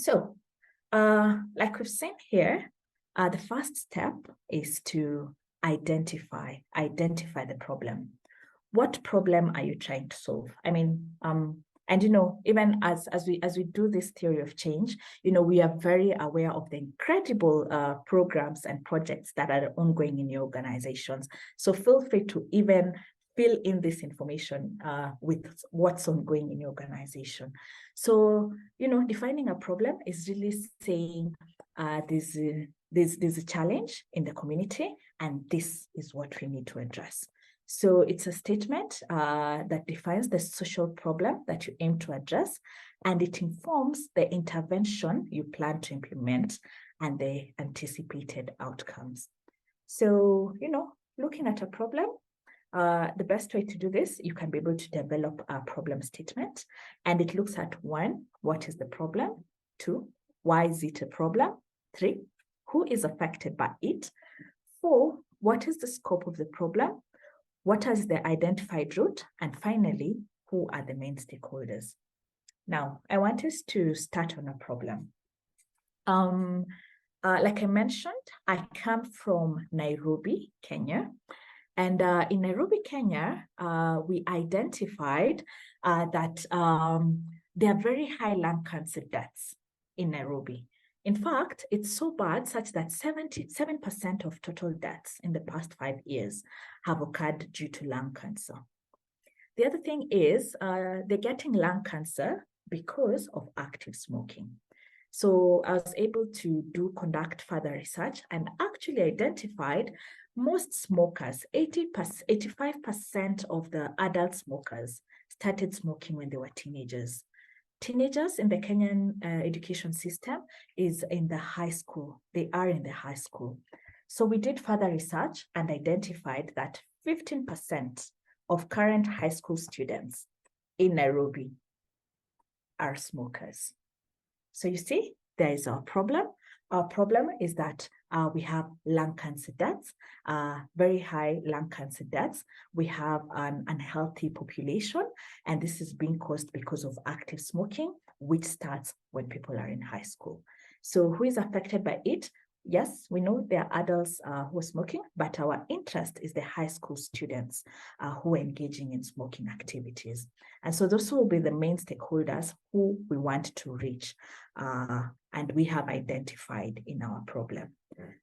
So, like we've seen here, the first step is to identify the problem. What problem are you trying to solve? I mean, and even as we do this theory of change, we are very aware of the incredible programs and projects that are ongoing in your organizations. So feel free to even fill in this information with what's ongoing in your organization. So, defining a problem is really saying there's a challenge in the community, and this is what we need to address. So it's a statement that defines the social problem that you aim to address, and it informs the intervention you plan to implement and the anticipated outcomes. So, looking at a problem, the best way to do this, you can be able to develop a problem statement, and it looks at 1, what is the problem? 2, why is it a problem? 3, who is affected by it? 4, what is the scope of the problem? What is the identified root? And finally, who are the main stakeholders? Now, I want us to start on a problem. Like I mentioned, I come from Nairobi, Kenya. And in Nairobi, Kenya, we identified that there are very high lung cancer deaths in Nairobi. In fact, it's so bad such that 77% of total deaths in the past 5 years have occurred due to lung cancer. The other thing is they're getting lung cancer because of active smoking. So I was able to conduct further research and actually identified most smokers, 85% of the adult smokers started smoking when they were teenagers. Teenagers in the Kenyan education system is in the high school. They are in the high school. So we did further research and identified that 15% of current high school students in Nairobi are smokers. So you see, there is our problem. Our problem is that we have lung cancer deaths, very high lung cancer deaths. We have an unhealthy population, and this is being caused because of active smoking, which starts when people are in high school. So who is affected by it? Yes, we know there are adults who are smoking, but our interest is the high school students who are engaging in smoking activities. And so those will be the main stakeholders who we want to reach and we have identified in our problem.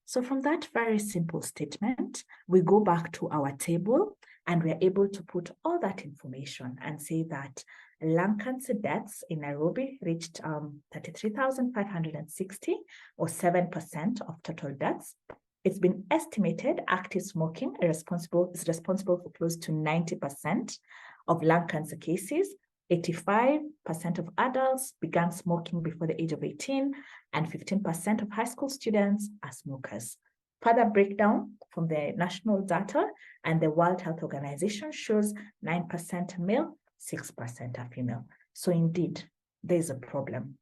So from that very simple statement, we go back to our table and we're able to put all that information and say that lung cancer deaths in Nairobi reached 33,560 or 7% of total deaths. It's been estimated active smoking is responsible for close to 90% of lung cancer cases. 85% of adults began smoking before the age of 18, and 15% of high school students are smokers. Further breakdown from the national data and the World Health Organization shows 9% male, 6% are female. So indeed, there's a problem.